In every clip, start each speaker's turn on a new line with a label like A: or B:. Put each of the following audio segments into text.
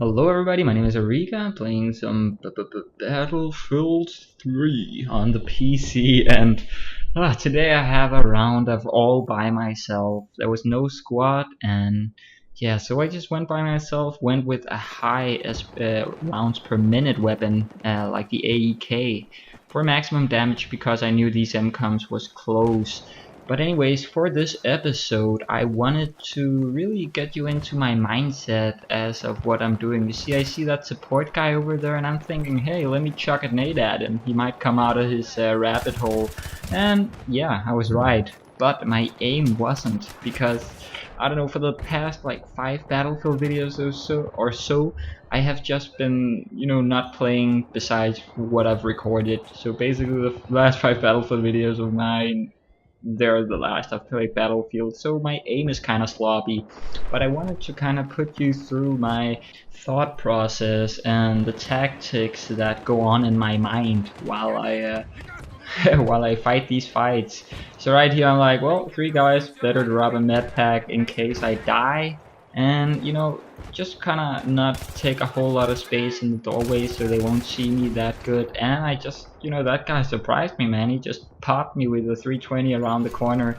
A: Hello everybody, my name is Auriga, playing some Battlefield 3 on the PC, and today I have a round of all by myself. There was no squad, and yeah, so I just went by myself, went with a high rounds per minute weapon, like the AEK, for maximum damage because I knew these MCOMs was close. But anyways, for this episode, I wanted to really get you into my mindset as of what I'm doing. You see, I see that support guy over there, and I'm thinking, hey, let me chuck a nade at him. He might come out of his rabbit hole. And yeah, I was right. But my aim wasn't, because I don't know, for the past like 5 Battlefield videos or so, I have just been, not playing besides what I've recorded. So basically, the last 5 Battlefield videos of mine, they're the last I've played Battlefield, so my aim is kind of sloppy. But I wanted to kind of put you through my thought process and the tactics that go on in my mind while I while I fight these fights. So right here I'm like, well, 3 guys, better drop a med pack in case I die, and just kind of not take a whole lot of space in the doorway so they won't see me that good. And I just, that guy surprised me, man. He just popped me with a 320 around the corner.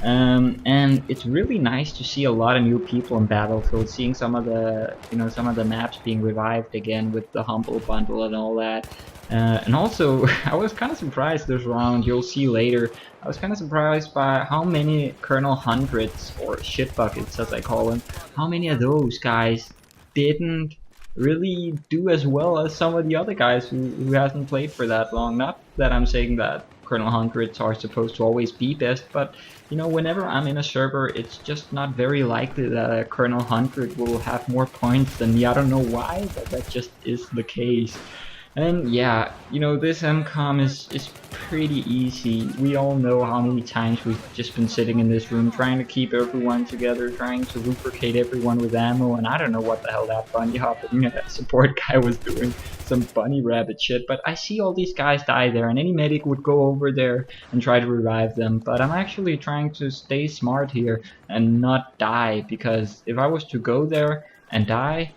A: And it's really nice to see a lot of new people in Battlefield, seeing some of the maps being revived again with the Humble Bundle and all that. And also, I was kind of surprised this round, you'll see later, I was kind of surprised by how many Colonel Hundreds, or shit buckets as I call them, how many of those guys didn't really do as well as some of the other guys who hasn't played for that long. Not that I'm saying that Colonel Hundreds are supposed to always be best, but whenever I'm in a server, it's just not very likely that a Colonel 100 will have more points than me. I don't know why, but that just is the case. And yeah, this MCOM is pretty easy. We all know how many times we've just been sitting in this room trying to keep everyone together, trying to lubricate everyone with ammo, and I don't know what the hell that bunny hopping support guy was doing, some bunny rabbit shit. But I see all these guys die there, and any medic would go over there and try to revive them. But I'm actually trying to stay smart here and not die, because if I was to go there and die,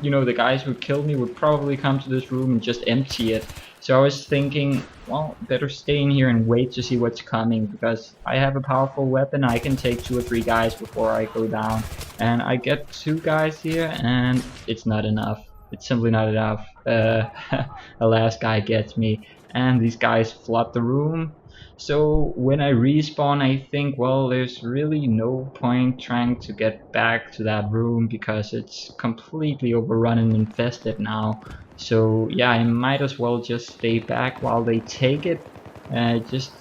A: the guys who killed me would probably come to this room and just empty it. So I was thinking, well, better stay in here and wait to see what's coming, because I have a powerful weapon. I can take 2 or 3 guys before I go down, and I get 2 guys here, and it's not enough. It's simply not enough. The last guy gets me, and these guys flood the room. So when I respawn, I think, well, there's really no point trying to get back to that room because it's completely overrun and infested now. So yeah, I might as well just stay back while they take it. Just,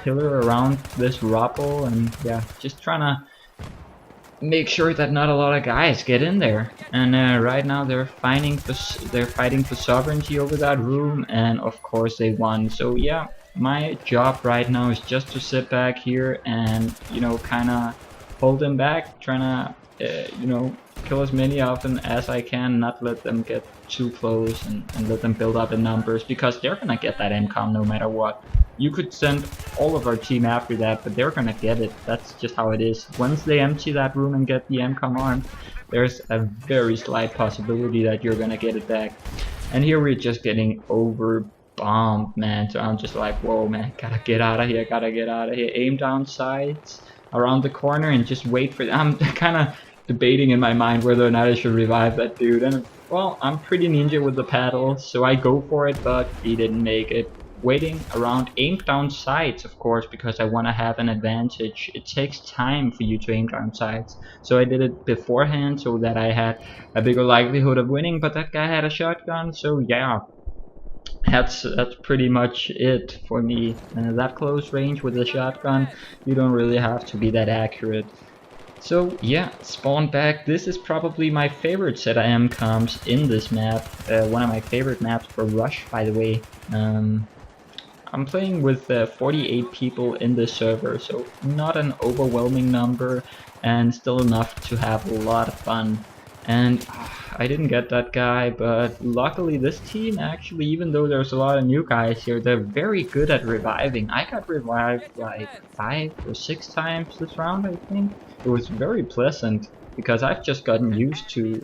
A: pillar around this rubble, and yeah, just trying to make sure that not a lot of guys get in there. And right now they're fighting for sovereignty over that room, and of course they won. So yeah, my job right now is just to sit back here and kind of hold them back, trying to kill as many of them as I can, not let them get too close, and let them build up in numbers, because they're gonna get that MCOM no matter what. You could send all of our team after that, but they're gonna get it. That's just how it is. Once they empty that room and get the MCOM armed, there's a very slight possibility that you're gonna get it back. And here we're just getting over bombed, man. So I'm just like, whoa, man, gotta get out of here, gotta get out of here. Aim down sights around the corner and just wait for them. I'm kind of debating in my mind whether or not I should revive that dude. And well, I'm pretty ninja with the paddle, so I go for it, but he didn't make it. Waiting around, aim down sights, of course, because I want to have an advantage. It takes time for you to aim down sights, so I did it beforehand so that I had a bigger likelihood of winning. But that guy had a shotgun, so yeah, that's pretty much it for me. That close range with a shotgun, you don't really have to be that accurate. So yeah, spawn back. This is probably my favorite set of MCOMs in this map. One of my favorite maps for Rush, by the way. I'm playing with 48 people in this server, so not an overwhelming number, and still enough to have a lot of fun. And I didn't get that guy, but luckily this team actually, even though there's a lot of new guys here, they're very good at reviving. I got revived like 5 or 6 times this round, I think. It was very pleasant. because I've just gotten used to,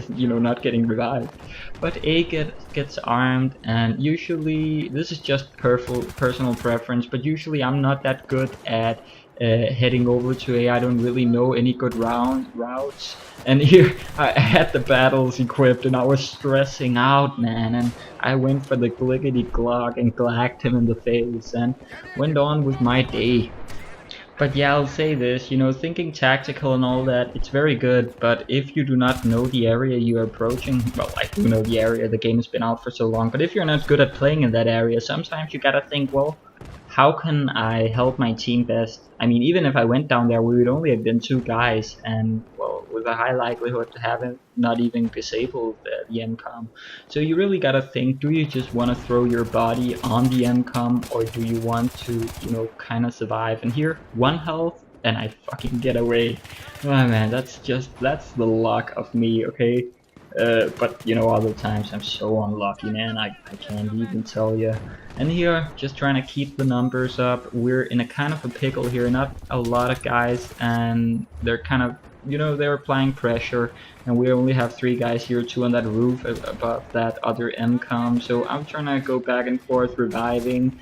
A: not getting revived. But A gets armed, and usually, this is just personal preference, but usually I'm not that good at heading over to A. I don't really know any good routes. And here I had the battles equipped and I was stressing out, man, and I went for the glickety glock and glacked him in the face and went on with my day. But yeah, I'll say this, thinking tactical and all that, it's very good, but if you do not know the area you're approaching, well, I do know the area, the game has been out for so long, but if you're not good at playing in that area, sometimes you gotta think, well, how can I help my team best? I mean, even if I went down there, we would only have been 2 guys, and well, with a high likelihood to have it not even disabled the MCOM. So you really gotta think, do you just want to throw your body on the MCOM, or do you want to, kind of survive? And here, 1 health, and I fucking get away. Oh man, that's the luck of me, okay? But other times I'm so unlucky, man. I can't even tell you. And here, just trying to keep the numbers up. We're in a kind of a pickle here. Not a lot of guys, and they're kind of, they're applying pressure. And we only have 3 guys here, 2 on that roof above that other MCOM. So I'm trying to go back and forth, reviving,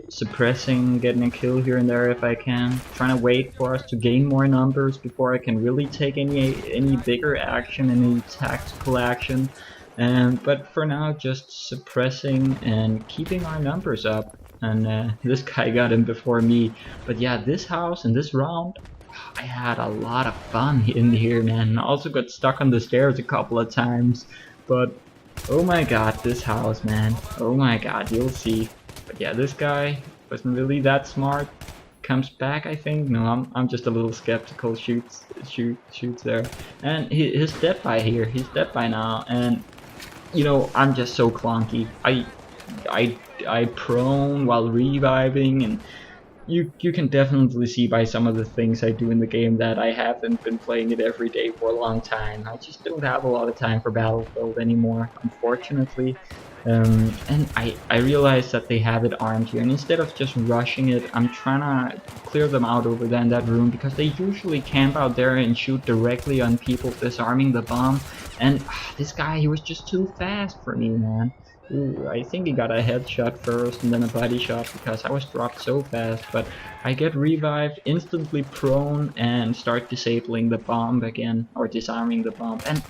A: suppressing, getting a kill here and there if I can. Trying to wait for us to gain more numbers before I can really take any bigger action, any tactical action. But for now, just suppressing and keeping our numbers up. And this guy got him before me. But yeah, this house and this round, I had a lot of fun in here, man. I also got stuck on the stairs a couple of times. But oh my god, this house, man. Oh my god, you'll see. But yeah, this guy wasn't really that smart. Comes back, I think. No, I'm just a little skeptical. Shoots there. And he's dead by here. He's dead by now. And I'm just so clunky. I prone while reviving, and you can definitely see by some of the things I do in the game that I haven't been playing it every day for a long time. I just don't have a lot of time for Battlefield anymore, unfortunately. And I realized that they have it armed here, and instead of just rushing it, I'm trying to clear them out over there in that room, because they usually camp out there and shoot directly on people disarming the bomb. And this guy, he was just too fast for me, man. Ooh, I think he got a headshot first and then a body shot, because I was dropped so fast. But I get revived, instantly prone, and start disabling the bomb again, or disarming the bomb. And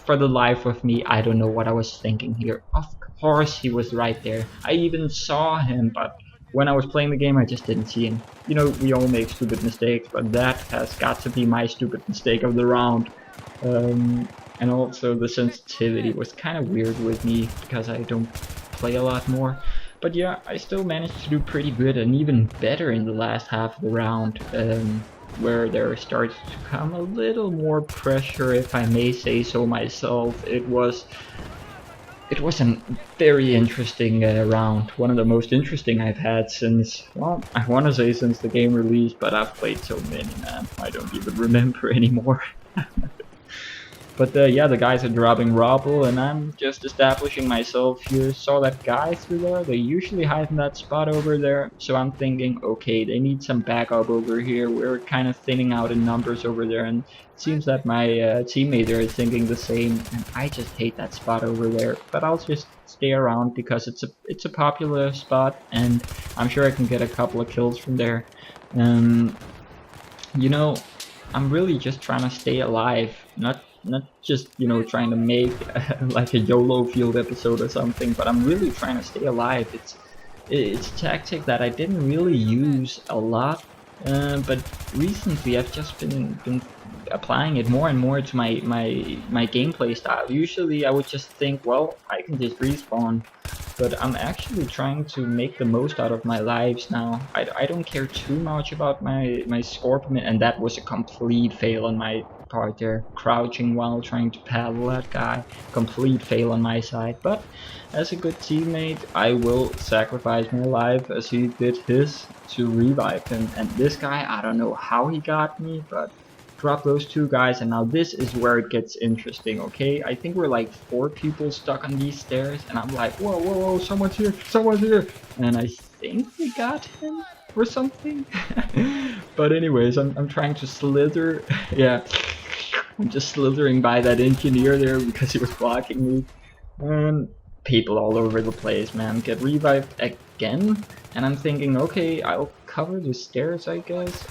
A: for the life of me, I don't know what I was thinking here. Of course he was right there. I even saw him, but when I was playing the game, I just didn't see him. We all make stupid mistakes, but that has got to be my stupid mistake of the round. And also the sensitivity was kind of weird with me, because I don't play a lot more. But yeah, I still managed to do pretty good, and even better in the last half of the round, where there starts to come a little more pressure, if I may say so myself. It was a very interesting round, one of the most interesting I've had since, well, I want to say since the game released, but I've played so many, man, I don't even remember anymore. But yeah, the guys are dropping rubble, and I'm just establishing myself here. Saw that guy through there, they usually hide in that spot over there, so I'm thinking, okay, they need some backup over here. We're kind of thinning out in numbers over there, and it seems that my teammate there is thinking the same, and I just hate that spot over there. But I'll just stay around, because it's a popular spot, and I'm sure I can get a couple of kills from there. I'm really just trying to stay alive, not just trying to make like a YOLO field episode or something, but I'm really trying to stay alive. It's a tactic that I didn't really use a lot, but recently I've just been applying it more and more to my gameplay style. Usually I would just think, well, I can just respawn, but I'm actually trying to make the most out of my lives now. I don't care too much about my scorpion, and that was a complete fail on my part there. Crouching while trying to paddle that guy. Complete fail on my side. But as a good teammate, I will sacrifice my life as he did his to revive him. And this guy, I don't know how he got me, but drop those 2 guys, and now this is where it gets interesting, okay? I think we're like 4 people stuck on these stairs, and I'm like, whoa, whoa, whoa, someone's here, and I think we got him or something. But anyways, I'm trying to slither, yeah, I'm just slithering by that engineer there because he was blocking me. And people all over the place, man. Get revived again? And I'm thinking, okay, I'll cover the stairs, I guess.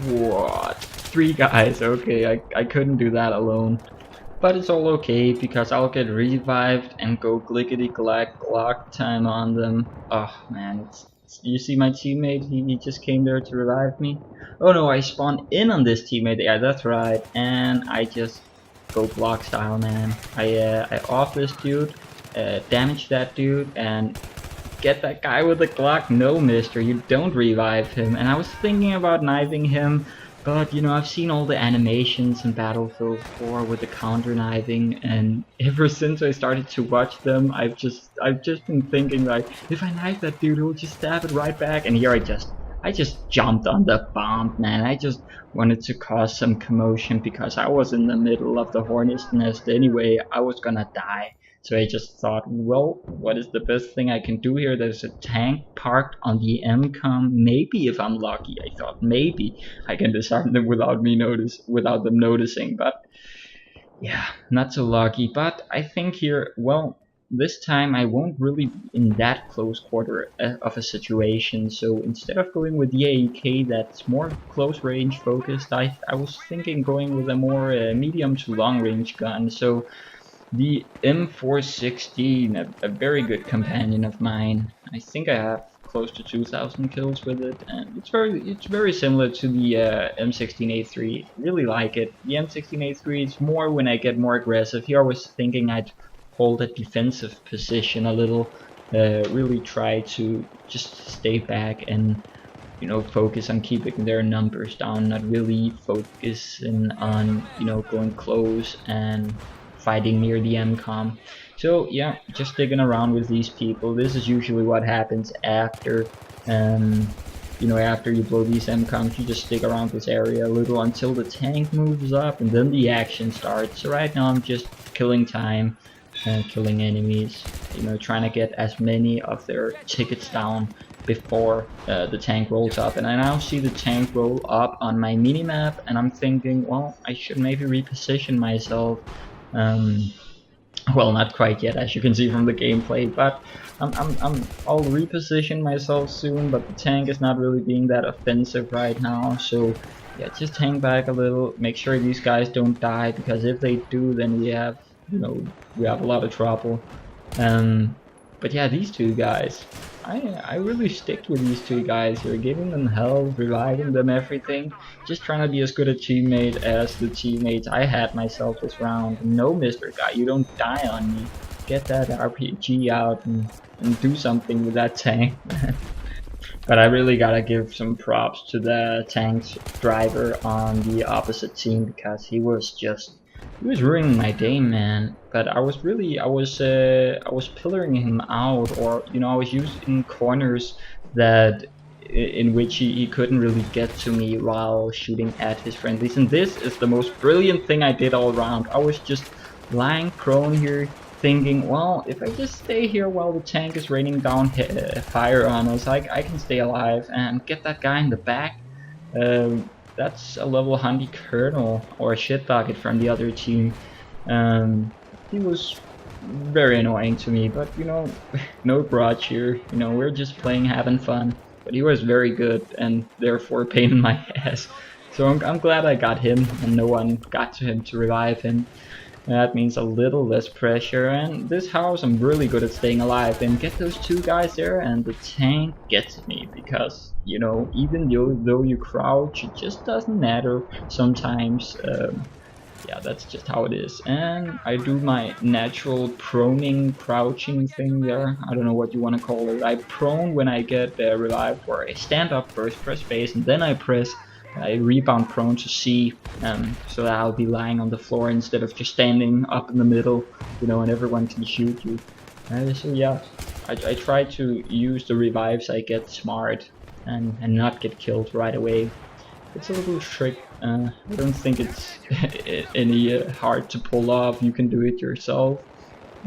A: What? 3 guys, okay, I couldn't do that alone. But it's all okay because I'll get revived and go clickety clack clock time on them. Oh man, you see my teammate, he just came there to revive me. Oh no, I spawned in on this teammate, yeah that's right, and I just go block style, man. I off this dude, damage that dude, and get that guy with the Glock. No, mister, you don't revive him. And I was thinking about knifing him, but you know, I've seen all the animations in Battlefield 4 with the counter knifing, and ever since I started to watch them, I've just been thinking like, if I knife that dude, he'll just stab it right back. And here I just jumped on the bomb, man. I just wanted to cause some commotion because I was in the middle of the hornet's nest anyway. I was gonna die. So I just thought, well, what is the best thing I can do here? There's a tank parked on the MCOM. Maybe if I'm lucky, I thought maybe I can disarm them without them noticing. But yeah, not so lucky. But I think here, well, this time I won't really be in that close quarter of a situation. So instead of going with the AEK that's more close range focused, I was thinking going with a more medium to long range gun. So the M416, a very good companion of mine. I think I have close to 2,000 kills with it, and it's very similar to the M16A3. Really like it. The M16A3 is more when I get more aggressive. Here I was thinking I'd hold a defensive position a little, really try to just stay back and focus on keeping their numbers down, not really focusing on going close and fighting near the MCOM. So yeah, just digging around with these people. This is usually what happens after after you blow these MCOMs. You just stick around this area a little until the tank moves up, and then the action starts. So right now I'm just killing time and killing enemies, trying to get as many of their tickets down before the tank rolls up. And I now see the tank roll up on my minimap, and I'm thinking, well, I should maybe reposition myself. Well, not quite yet, as you can see from the gameplay, but I'll reposition myself soon. But the tank is not really being that offensive right now, so yeah, just hang back a little, make sure these guys don't die, because if they do, then we have a lot of trouble. But yeah, these 2 guys, I really stick with these 2 guys here, giving them health, reviving them, everything. Just trying to be as good a teammate as the teammates I had myself this round. No, Mr. Guy, you don't die on me. Get that RPG out and do something with that tank. But I really gotta give some props to the tank's driver on the opposite team, because he was ruining my day, man. But I was pillaring him out, or I was using corners that in which he couldn't really get to me while shooting at his friendlies. And this is the most brilliant thing I did all around. I was just lying prone here, thinking, well, if I just stay here while the tank is raining down fire on us, I can stay alive and get that guy in the back. That's a level handy kernel or a shit target from the other team. He was very annoying to me, but no grudge here. We're just playing, having fun. But he was very good and therefore a pain in my ass. So I'm glad I got him and no one got to him to revive him. That means a little less pressure, and this house I'm really good at staying alive and get those 2 guys there, and the tank gets me, because even though you crouch, it just doesn't matter sometimes. Yeah, that's just how it is. And I do my natural proning crouching thing there. I don't know what you want to call it. I prone when I get revived, where I stand up first, press space, and then I rebound prone to C, so that I'll be lying on the floor instead of just standing up in the middle, and everyone can shoot you. So yeah, I try to use the revives I get smart and not get killed right away. It's a little trick. I don't think it's any hard to pull off. You can do it yourself.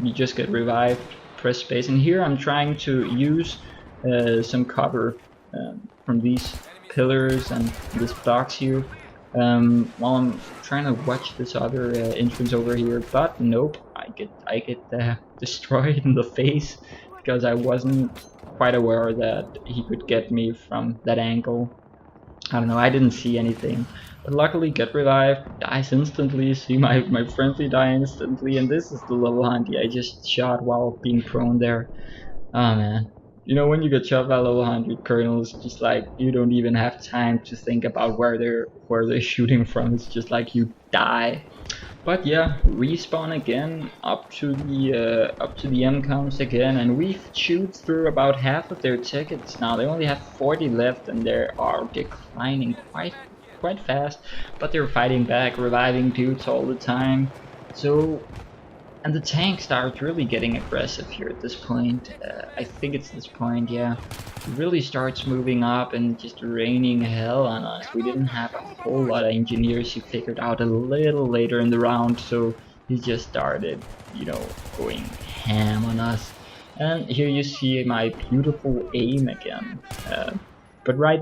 A: You just get revived, press space, and here I'm trying to use some cover from these pillars and this box here. while I'm trying to watch this other entrance over here. But nope, I get destroyed in the face because I wasn't quite aware that he could get me from that angle. I don't know, I didn't see anything. But luckily get revived, dies instantly, see my friendly die instantly, and this is the level 100 I just shot while being prone there. Oh man. You know, when you get shot by level 100 kernels, just like you don't even have time to think about where they're shooting from. It's just like you die. But yeah, respawn again up to the M coms again, and we shoot through about half of their tickets now. They only have 40 left, and they are declining quite fast. But they're fighting back, reviving dudes all the time. So, and the tank starts really getting aggressive here at this point. I think it's this point, yeah. It really starts moving up and just raining hell on us. We didn't have a whole lot of engineers. He figured out a little later in the round, so he just started, going ham on us. And here you see my beautiful aim again. But right,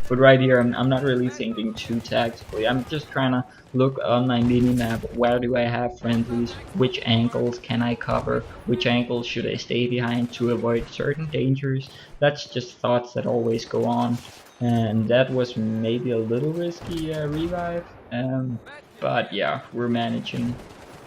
A: but right here, I'm not really thinking too tactically. I'm just trying to look on my mini map. Where do I have friendlies? Which angles can I cover? Which angles should I stay behind to avoid certain dangers? That's just thoughts that always go on. And that was maybe a little risky revive. But yeah, we're managing.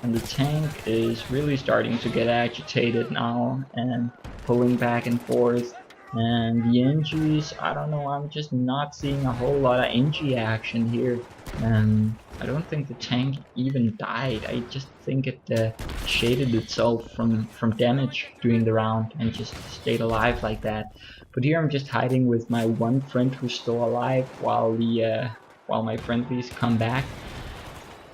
A: And the tank is really starting to get agitated now and pulling back and forth. And the NGs, I don't know, I'm just not seeing a whole lot of NG action here. I don't think the tank even died. I just think it shaded itself from damage during the round and just stayed alive like that. But here I'm just hiding with my one friend who's still alive while my friendlies come back.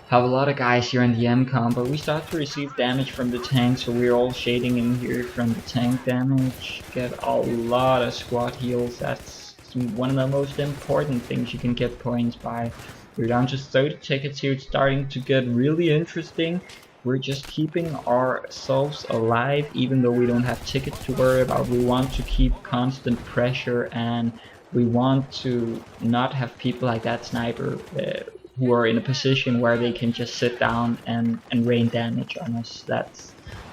A: Have a lot of guys here in the M-com, but we start to receive damage from the tank, so we're all shading in here from the tank damage. Get a lot of squad heals. That's one of the most important things you can get points by. We're down to 30 tickets here. It's starting to get really interesting. We're just keeping ourselves alive, even though we don't have tickets to worry about. We want to keep constant pressure, and we want to not have people like that sniper who are in a position where they can just sit down and rain damage on us. That's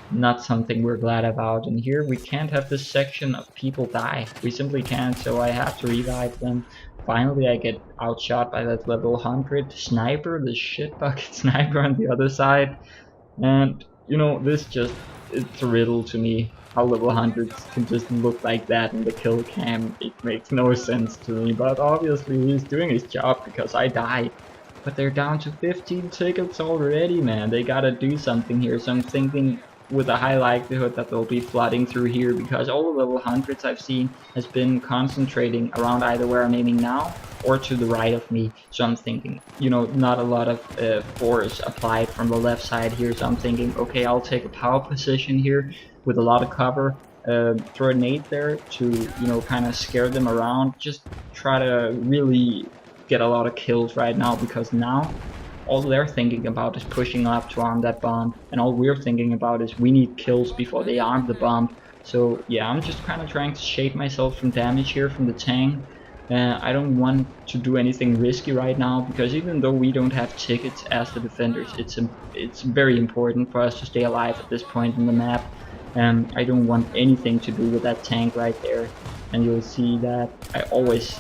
A: not something we're glad about. And here we can't have this section of people die. We simply can't, so I have to revive them. Finally I get outshot by that level 100 sniper, the shit bucket sniper on the other side. And this just, it's a riddle to me. How level 100s can just look like that in the kill cam. It makes no sense to me, but obviously he's doing his job because I died. But they're down to 15 tickets already, man. They gotta do something here. So I'm thinking with a high likelihood that they'll be flooding through here, because all the level 100s I've seen has been concentrating around either where I'm aiming now or to the right of me. So I'm thinking, not a lot of force applied from the left side here. So I'm thinking, okay, I'll take a power position here with a lot of cover. Throw a nade there to, kind of scare them around. Just try to really get a lot of kills right now, because now all they're thinking about is pushing up to arm that bomb, and all we're thinking about is we need kills before they arm the bomb. So yeah, I'm just kind of trying to shade myself from damage here from the tank. I don't want to do anything risky right now, because even though we don't have tickets as the defenders, it's very important for us to stay alive at this point in the map. I don't want anything to do with that tank right there, and you'll see that I always,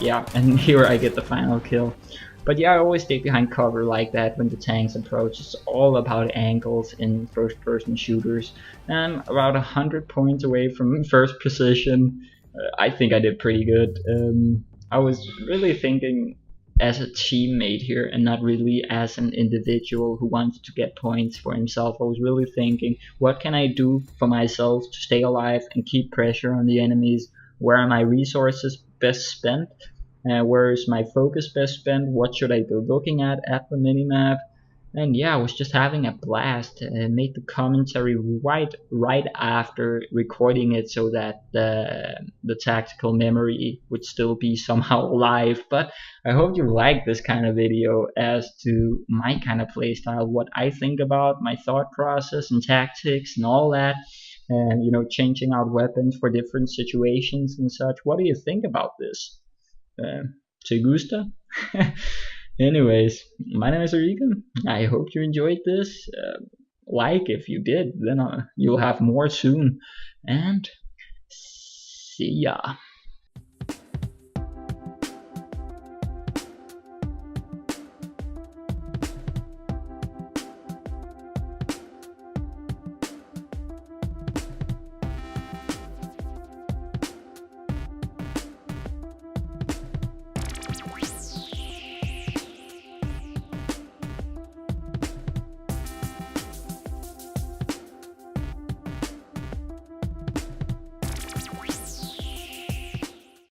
A: yeah, and here I get the final kill. But yeah, I always stay behind cover like that when the tanks approach. It's all about angles in first person shooters. I'm about 100 points away from first position. I think I did pretty good. I was really thinking as a teammate here and not really as an individual who wants to get points for himself. I was really thinking, what can I do for myself to stay alive and keep pressure on the enemies? Where are my resources best spent? Where is my focus best spent? What should I be looking at the minimap? And yeah, I was just having a blast and made the commentary right after recording it, so that the tactical memory would still be somehow alive. But I hope you like this kind of video as to my kind of playstyle, what I think about my thought process and tactics and all that, and changing out weapons for different situations and such. What do you think about this? Uh, ¿Te gusta? Anyways, my name is Auriga. I hope you enjoyed this. Like if you did, then you'll have more soon. And see ya.